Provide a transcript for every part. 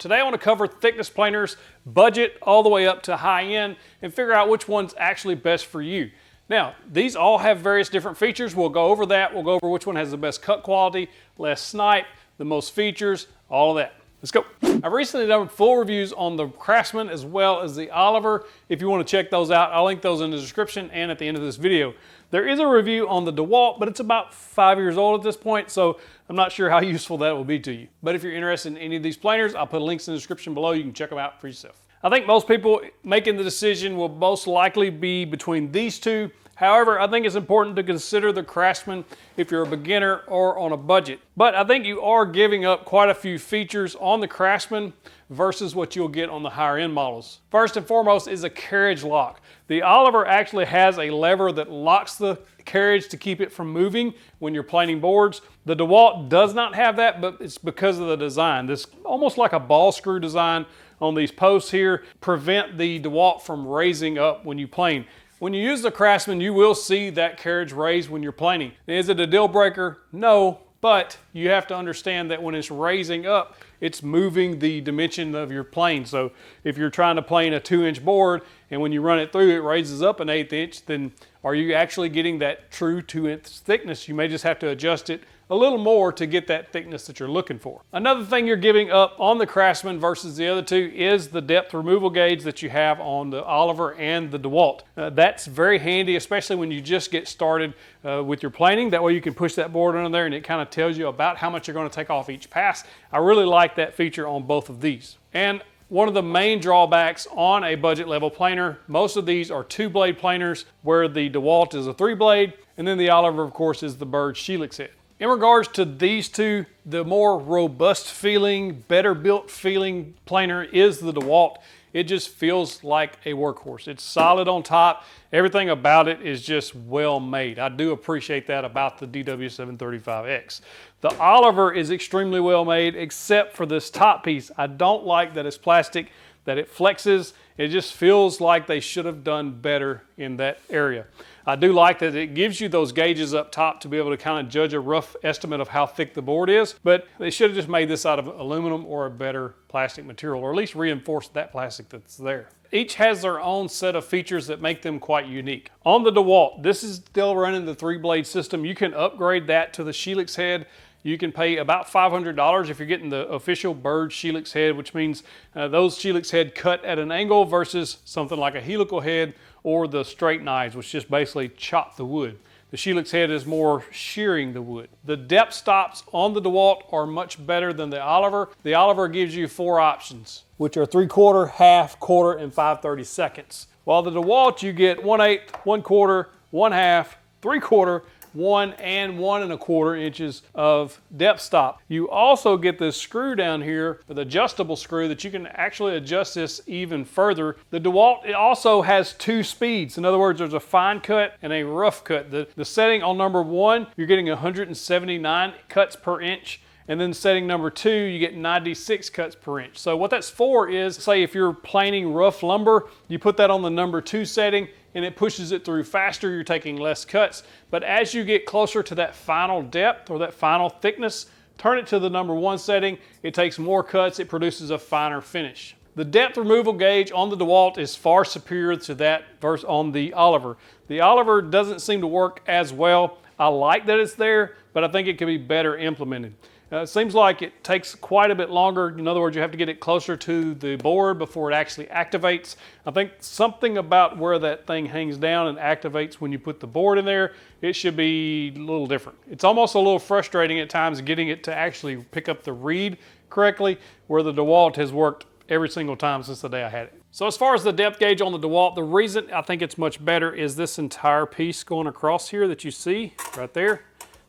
Today I want to cover thickness planers, budget all the way up to high end, and figure out which one's actually best for you. Now, these all have various different features. We'll go over that. We'll go over which one has the best cut quality, less snipe, the most features, all of that. Let's go. I've recently done full reviews on the Craftsman as well as the Oliver. If you want to check those out, I'll link those in the description and at the end of this video. There is a review on the DeWALT, but it's about 5 years old at this point, so I'm not sure how useful that will be to you. But if you're interested in any of these planers, I'll put links in the description below. You can check them out for yourself. I think most people making the decision will most likely be between these two. However, I think it's important to consider the Craftsman if you're a beginner or on a budget. But I think you are giving up quite a few features on the Craftsman versus what you'll get on the higher end models. First and foremost is a carriage lock. The Oliver actually has a lever that locks the carriage to keep it from moving when you're planing boards. The DeWalt does not have that, but it's because of the design. This almost like a ball screw design on these posts here prevent the DeWalt from raising up when you plane. When you use the Craftsman, you will see that carriage raise when you're planing. Is it a deal breaker? No, but you have to understand that when it's raising up, it's moving the dimension of your plane. So if you're trying to plane a 2-inch board and when you run it through, it raises up an 1/8 inch, then are you actually getting that true 2-inch thickness? You may just have to adjust it a little more to get that thickness that you're looking for. Another thing you're giving up on the Craftsman versus the other two is the depth removal gauge that you have on the Oliver and the DeWalt. That's very handy, especially when you just get started with your planing. That way you can push that board under there and it kind of tells you about how much you're going to take off each pass. I really like that feature on both of these. And one of the main drawbacks on a budget level planer, most of these are 2-blade planers where the DeWalt is a 3-blade, and then the Oliver of course is the bird helix head. In regards to these two, the more robust feeling, better built feeling planer is the DeWalt. It just feels like a workhorse. It's solid on top. Everything about it is just well made. I do appreciate that about the DW735X. The Oliver is extremely well made except for this top piece. I don't like that it's plastic, that it flexes. It just feels like they should have done better in that area. I do like that it gives you those gauges up top to be able to kind of judge a rough estimate of how thick the board is, but they should have just made this out of aluminum or a better plastic material, or at least reinforced that plastic that's there. Each has their own set of features that make them quite unique. On the DeWalt, this is still running the 3-blade system. You can upgrade that to the helix head. You can pay about $500 if you're getting the official bird helix head, which means those helix head cut at an angle versus something like a helical head or the straight knives, which just basically chop the wood. The helix head is more shearing the wood. The depth stops on the DeWalt are much better than the Oliver. The Oliver gives you 4 options, which are 3/4, half, quarter, and 5/32. While the DeWalt, you get 1/8, 1/4, 1/2, 3/4, 1 and 1 1/4 inches of depth stop. You also get this screw down here, the adjustable screw that you can actually adjust this even further. The DeWalt, it also has 2 speeds. In other words, there's a fine cut and a rough cut. The setting on number 1, you're getting 179 cuts per inch. And then setting number 2, you get 96 cuts per inch. So what that's for is, say if you're planing rough lumber, you put that on the number 2 setting and it pushes it through faster, you're taking less cuts. But as you get closer to that final depth or that final thickness, turn it to the number 1 setting, it takes more cuts, it produces a finer finish. The depth removal gauge on the DeWalt is far superior to that versus on the Oliver. The Oliver doesn't seem to work as well. I like that it's there, but I think it could be better implemented. It seems like it takes quite a bit longer. In other words, you have to get it closer to the board before it actually activates. I think something about where that thing hangs down and activates when you put the board in there, it should be a little different. It's almost a little frustrating at times getting it to actually pick up the read correctly, where the DeWalt has worked every single time since the day I had it. So as far as the depth gauge on the DeWalt, the reason I think it's much better is this entire piece going across here that you see right there.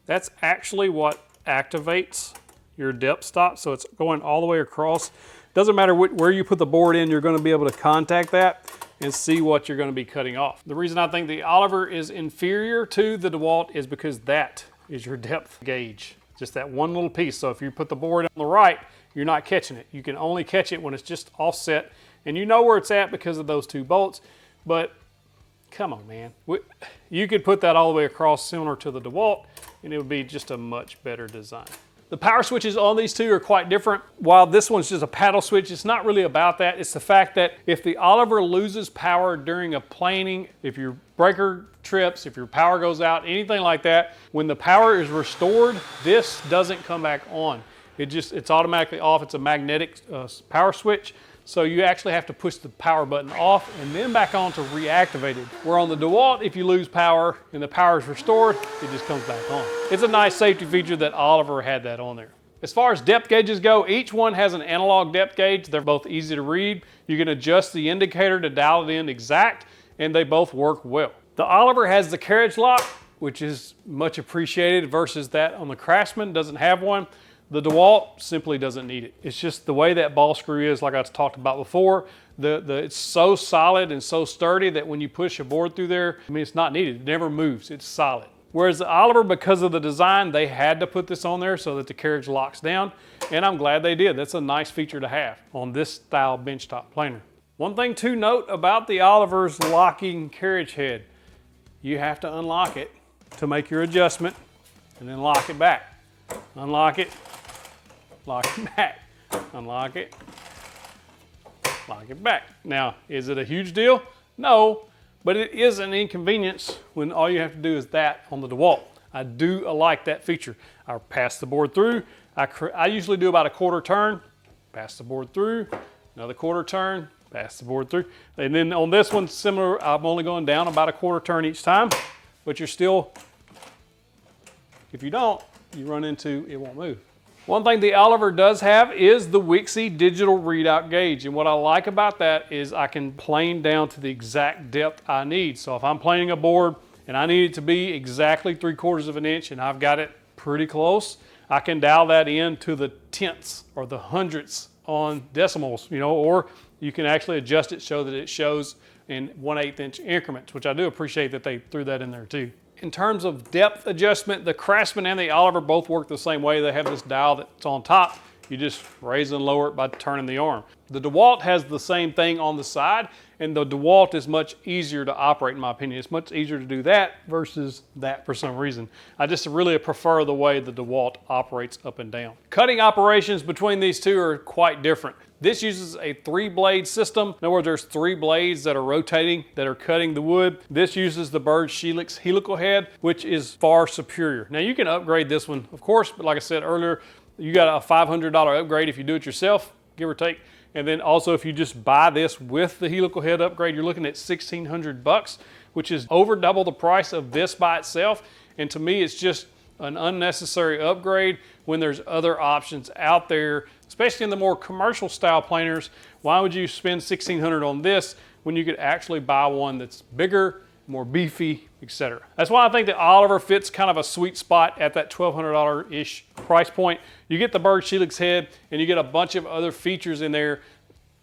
That's actually what activates your depth stop, so it's going all the way across. Doesn't matter where you put the board in, you're going to be able to contact that and see what you're going to be cutting off. The reason I think the Oliver is inferior to the DeWalt is because that is your depth gauge. Just that one little piece. So if you put the board on the right, you're not catching it. You can only catch it when it's just offset, and you know where it's at because of those 2 bolts, but come on, man. You could put that all the way across similar to the DeWalt, and it would be just a much better design. The power switches on these two are quite different. While this one's just a paddle switch, it's not really about that. It's the fact that if the Oliver loses power during a planing, if your breaker trips, if your power goes out, anything like that, when the power is restored, this doesn't come back on. It's automatically off. It's a magnetic power switch. So you actually have to push the power button off and then back on to reactivate it. Where on the DeWalt, if you lose power and the power is restored, it just comes back on. It's a nice safety feature that Oliver had that on there. As far as depth gauges go, each one has an analog depth gauge. They're both easy to read. You can adjust the indicator to dial it in exact, and they both work well. The Oliver has the carriage lock, which is much appreciated versus that on the Craftsman, doesn't have one. The DeWalt simply doesn't need it. It's just the way that ball screw is, like I talked about before. It's so solid and so sturdy that when you push a board through there, I mean, it's not needed. It never moves. It's solid. Whereas the Oliver, because of the design, they had to put this on there so that the carriage locks down, and I'm glad they did. That's a nice feature to have on this style benchtop planer. One thing to note about the Oliver's locking carriage head, you have to unlock it to make your adjustment and then lock it back. Unlock it. Lock it back, unlock it, lock it back. Now, is it a huge deal? No, but it is an inconvenience when all you have to do is that on the DeWalt. I do like that feature. I pass the board through. I usually do about a quarter turn, pass the board through, another quarter turn, pass the board through. And then on this one, similar, I'm only going down about a quarter turn each time, but you're still, if you don't, you run into, it won't move. One thing the Oliver does have is the Wixie digital readout gauge. And what I like about that is I can plane down to the exact depth I need. So if I'm planing a board and I need it to be exactly 3/4 of an inch and I've got it pretty close, I can dial that in to the tenths or the hundredths on decimals, or you can actually adjust it so that it shows in 1/8 inch increments, which I do appreciate that they threw that in there too. In terms of depth adjustment, the Craftsman and the Oliver both work the same way. They have this dial that's on top. You just raise and lower it by turning the arm. The DeWalt has the same thing on the side, and the DeWalt is much easier to operate in my opinion. It's much easier to do that versus that for some reason. I just really prefer the way the DeWalt operates up and down. Cutting operations between these two are quite different. This uses a 3-blade system. In other words, there's 3 blades that are rotating, that are cutting the wood. This uses the Bird Helix helical head, which is far superior. Now you can upgrade this one, of course, but like I said earlier, you got a $500 upgrade if you do it yourself, give or take. And then also if you just buy this with the helical head upgrade, you're looking at $1,600, which is over double the price of this by itself. And to me, it's just an unnecessary upgrade when there's other options out there, especially in the more commercial style planers. Why would you spend $1,600 on this when you could actually buy one that's bigger, more beefy, etc.? That's why I think the Oliver fits kind of a sweet spot at that $1,200-ish price point. You get the Bird Helix head and you get a bunch of other features in there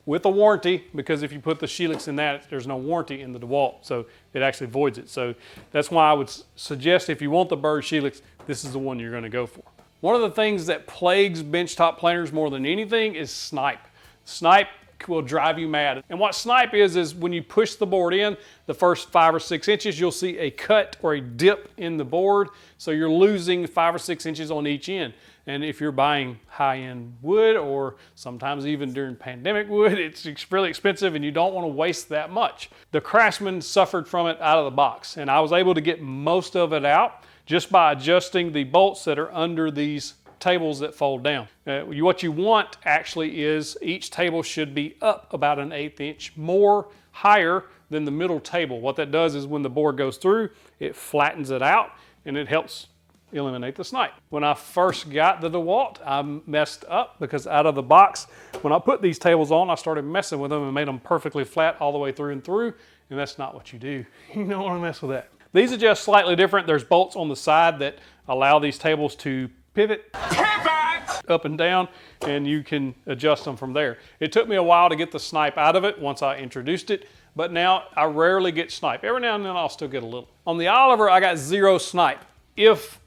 with a warranty, because if you put the Helix in that, there's no warranty in the DeWalt, so it actually voids it. So that's why I would suggest if you want the Bird Helix, this is the one you're going to go for. One of the things that plagues benchtop planers more than anything is snipe. Snipe will drive you mad. And what snipe is when you push the board in, the first 5 or 6 inches, you'll see a cut or a dip in the board. So you're losing 5 or 6 inches on each end. And if you're buying high-end wood, or sometimes even during pandemic wood, it's really expensive and you don't want to waste that much. The Craftsman suffered from it out of the box, and I was able to get most of it out just by adjusting the bolts that are under these tables that fold down. What you want actually is each table should be up about 1/8 inch more higher than the middle table. What that does is when the board goes through, it flattens it out and it helps eliminate the snipe. When I first got the DeWalt, I messed up because out of the box, when I put these tables on, I started messing with them and made them perfectly flat all the way through and through, and that's not what you do. You don't want to mess with that. These are just slightly different. There's bolts on the side that allow these tables to pivot up and down, and you can adjust them from there. It took me a while to get the snipe out of it once I introduced it, but now I rarely get snipe. Every now and then I'll still get a little. On the Oliver, I got 0 snipe if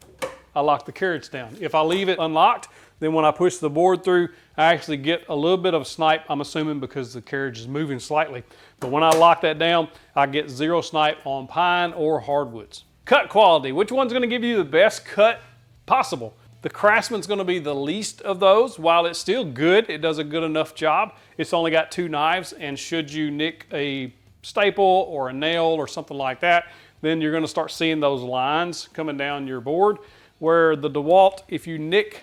I lock the carriage down. If I leave it unlocked, then when I push the board through, I actually get a little bit of snipe, I'm assuming because the carriage is moving slightly. But when I lock that down, I get 0 snipe on pine or hardwoods. Cut quality, which one's gonna give you the best cut possible? The Craftsman's going to be the least of those. While it's still good, it does a good enough job. It's only got 2 knives, and should you nick a staple or a nail or something like that, then you're going to start seeing those lines coming down your board. Where the DeWalt, if you nick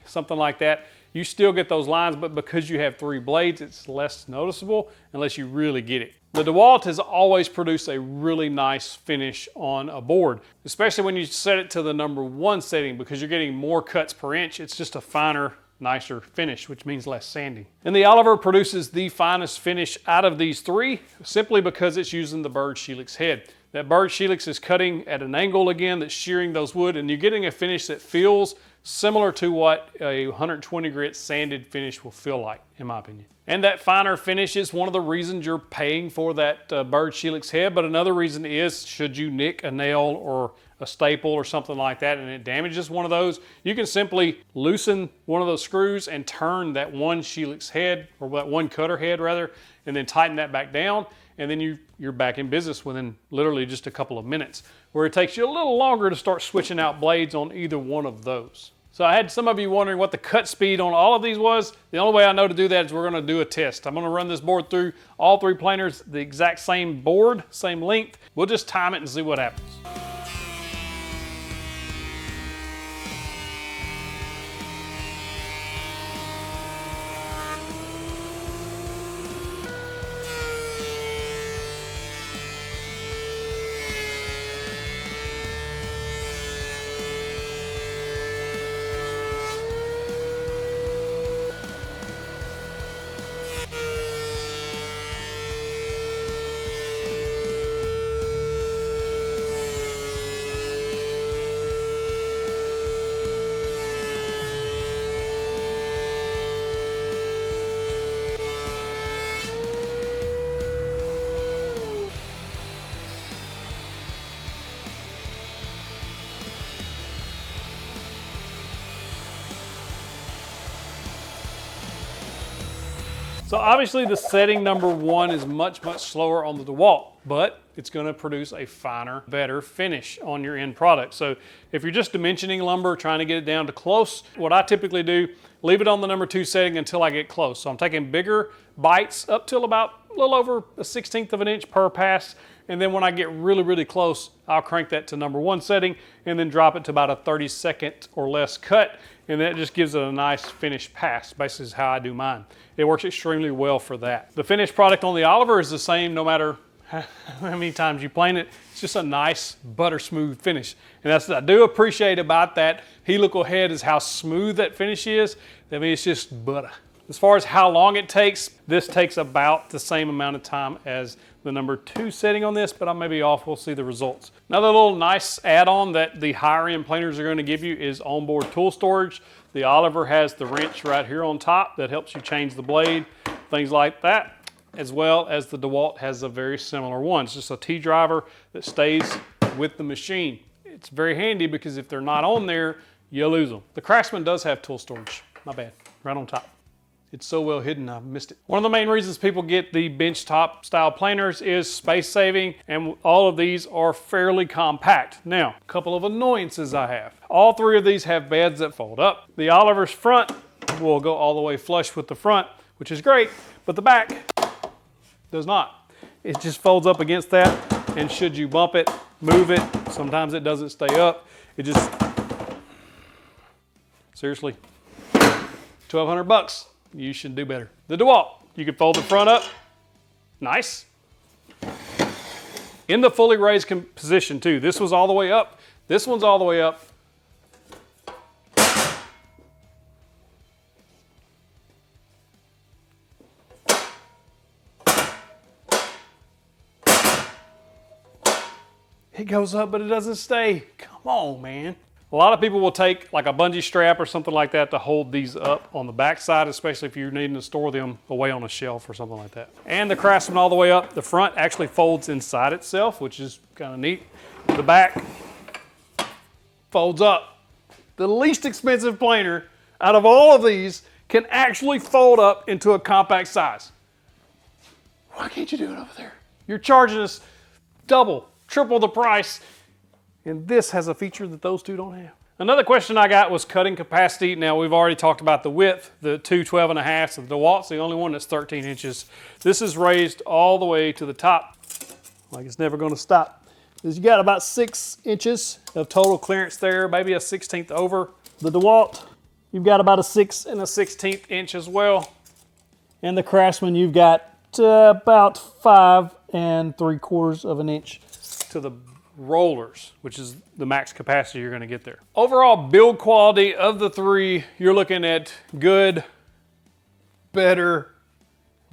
something like that, you still get those lines, but because you have 3 blades, it's less noticeable unless you really get it. The DeWalt has always produced a really nice finish on a board, especially when you set it to the #1 setting, because you're getting more cuts per inch. It's just a finer, nicer finish, which means less sanding. And the Oliver produces the finest finish out of these 3, simply because it's using the bird Helix head. That bird Helix is cutting at an angle again that's shearing those wood, and you're getting a finish that feels similar to what a 120 grit sanded finish will feel like, in my opinion. And that finer finish is one of the reasons you're paying for that bird Helix head, but another reason is, should you nick a nail or a staple or something like that and it damages one of those, you can simply loosen one of those screws and turn that one Helix head, or that one cutter head rather, and then tighten that back down, and then you're back in business within literally just a couple of minutes, where it takes you a little longer to start switching out blades on either one of those. So I had some of you wondering what the cut speed on all of these was. The only way I know to do that is we're going to do a test. I'm going to run this board through all 3 planers, the exact same board, same length. We'll just time it and see what happens. So obviously the setting #1 is much, much slower on the DeWalt, but it's going to produce a finer, better finish on your end product. So if you're just dimensioning lumber, trying to get it down to close, what I typically do, leave it on the #2 setting until I get close. So I'm taking bigger bites up till about a little over a 1/16 of an inch per pass. And then when I get really, really close, I'll crank that to #1 setting and then drop it to about a 32nd or less cut. And that just gives it a nice finished pass. Basically is how I do mine. It works extremely well for that. The finished product on the Oliver is the same no matter how many times you plane it. It's just a nice butter smooth finish. And that's what I do appreciate about that helical head, is how smooth that finish is. I mean, it's just butter. As far as how long it takes, this takes about the same amount of time as the #2 setting on this, but I may be off. We'll see the results. Another little nice add-on that the higher end planers are going to give you is onboard tool storage. The Oliver has the wrench right here on top that helps you change the blade, things like that, as well as the DeWalt has a very similar one. It's just a T-driver that stays with the machine. It's very handy because if they're not on there, you lose them. The Craftsman does have tool storage. My bad, right on top. It's so well hidden, I've missed it. One of the main reasons people get the benchtop style planers is space saving, and all of these are fairly compact. Now, a couple of annoyances I have. All 3 of these have beds that fold up. The Oliver's front will go all the way flush with the front, which is great, but the back does not. It just folds up against that, and should you bump it, move it, sometimes it doesn't stay up. It just, seriously, $1,200. You should do better. The DeWalt, you can fold the front up, nice. In the fully raised position too. This was all the way up. This one's all the way up. It goes up, but it doesn't stay. Come on, man. A lot of people will take like a bungee strap or something like that to hold these up on the back side, especially if you're needing to store them away on a shelf or something like that. And the Craftsman all the way up, the front actually folds inside itself, which is kind of neat. The back folds up. The least expensive planer out of all of these can actually fold up into a compact size. Why can't you do it over there? You're charging us double, triple the price. And this has a feature that those 2 don't have. Another question I got was cutting capacity. Now we've already talked about the width, the two 12.5, so the DeWalt's the only one that's 13 inches. This is raised all the way to the top, like it's never gonna stop. You got about 6 inches of total clearance there, maybe a 1/16 over. The DeWalt, you've got about a 6 1/16 inch as well. And the Craftsman, you've got about 5 3/4 of an inch to the rollers, which is the max capacity you're gonna get there. Overall build quality of the three, you're looking at good, better,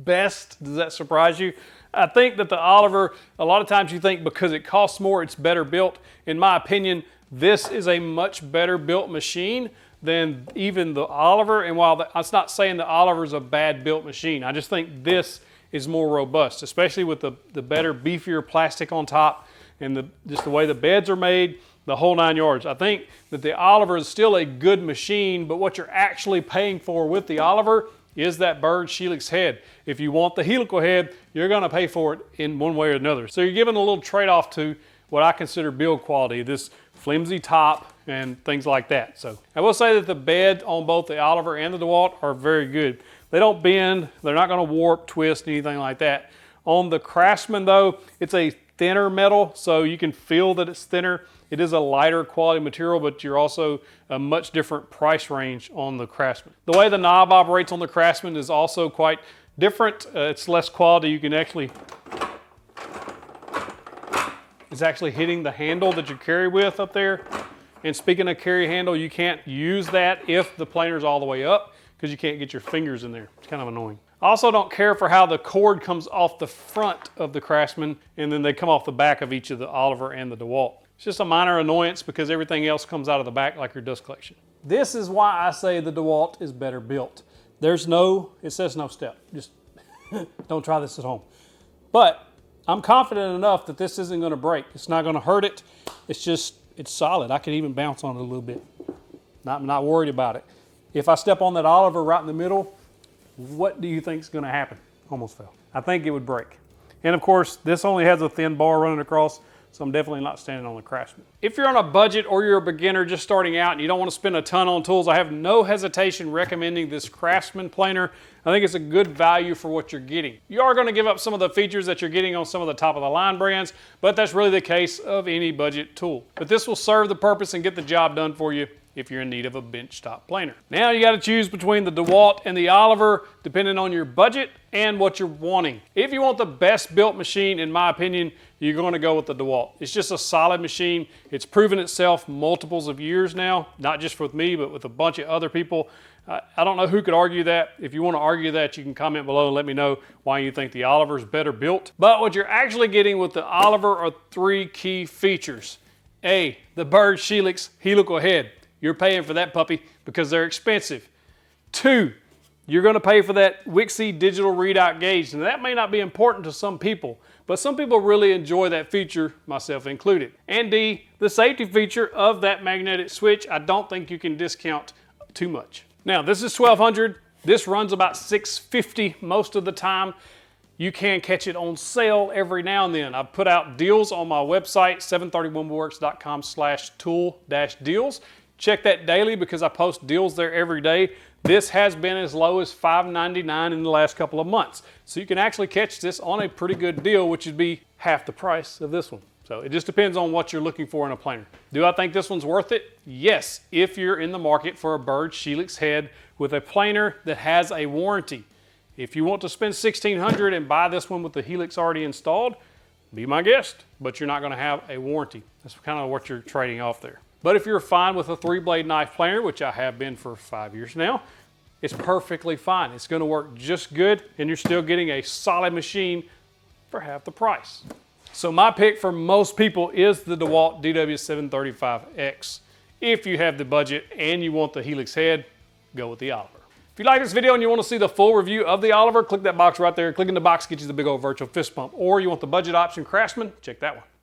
best. Does that surprise you? I think that the Oliver, a lot of times you think because it costs more, it's better built. In my opinion, this is a much better built machine than even the Oliver. And while that's not saying the Oliver is a bad built machine, I just think this is more robust, especially with the better, beefier plastic on top and just the way the beds are made, the whole 9 yards. I think that the Oliver is still a good machine, but what you're actually paying for with the Oliver is that bird helix head. If you want the helical head, you're gonna pay for it in one way or another. So you're giving a little trade-off to what I consider build quality, this flimsy top and things like that. So I will say that the bed on both the Oliver and the DeWalt are very good. They don't bend, they're not gonna warp, twist, anything like that. On the Craftsman though, it's a thinner metal, so you can feel that it's thinner. It is a lighter quality material, but you're also a much different price range on the Craftsman. The way the knob operates on the Craftsman is also quite different. It's less quality. You can actually, it's actually hitting the handle that you carry with up there. And speaking of carry handle, you can't use that if the planer's all the way up because you can't get your fingers in there. It's kind of annoying. I also don't care for how the cord comes off the front of the Craftsman and then they come off the back of each of the Oliver and the DeWalt. It's just a minor annoyance because everything else comes out of the back like your dust collection. This is why I say the DeWalt is better built. It says no step. Just don't try this at home. But I'm confident enough that this isn't gonna break. It's not gonna hurt it. It's solid. I can even bounce on it a little bit. I'm not worried about it. If I step on that Oliver right in the middle, what do you think is gonna happen? Almost fell. I think it would break. And of course, this only has a thin bar running across, so I'm definitely not standing on the Craftsman. If you're on a budget or you're a beginner just starting out and you don't want to spend a ton on tools, I have no hesitation recommending this Craftsman planer. I think it's a good value for what you're getting. You are going to give up some of the features that you're getting on some of the top of the line brands, but that's really the case of any budget tool. But this will serve the purpose and get the job done for you if you're in need of a benchtop planer. Now you got to choose between the DeWalt and the Oliver depending on your budget and what you're wanting. If you want the best built machine, in my opinion, you're going to go with the DeWalt. It's just a solid machine. It's proven itself multiples of years now, not just with me, but with a bunch of other people. I don't know who could argue that. If you want to argue that, you can comment below and let me know why you think the Oliver is better built. But what you're actually getting with the Oliver are 3 key features. A, the bird helix helical head. You're paying for that puppy because they're expensive. 2, you're going to pay for that Wixie digital readout gauge. And that may not be important to some people, but some people really enjoy that feature, myself included. And D, the safety feature of that magnetic switch, I don't think you can discount too much. Now, this is $1,200. This runs about $650 most of the time. You can catch it on sale every now and then. I've put out deals on my website, 731woodworks.com/tool-deals. Check that daily because I post deals there every day. This has been as low as $5.99 in the last couple of months. So you can actually catch this on a pretty good deal, which would be half the price of this one. So it just depends on what you're looking for in a planer. Do I think this one's worth it? Yes, if you're in the market for a bird helix head with a planer that has a warranty. If you want to spend $1,600 and buy this one with the helix already installed, be my guest, but you're not going to have a warranty. That's kind of what you're trading off there. But if you're fine with a 3-blade knife planer, which I have been for 5 years now, it's perfectly fine. It's going to work just good, and you're still getting a solid machine for half the price. So my pick for most people is the DeWalt DW735X. If you have the budget and you want the helix head, go with the Oliver. If you like this video and you want to see the full review of the Oliver, click that box right there. Clicking the box gets you the big old virtual fist pump. Or you want the budget option Craftsman, check that one.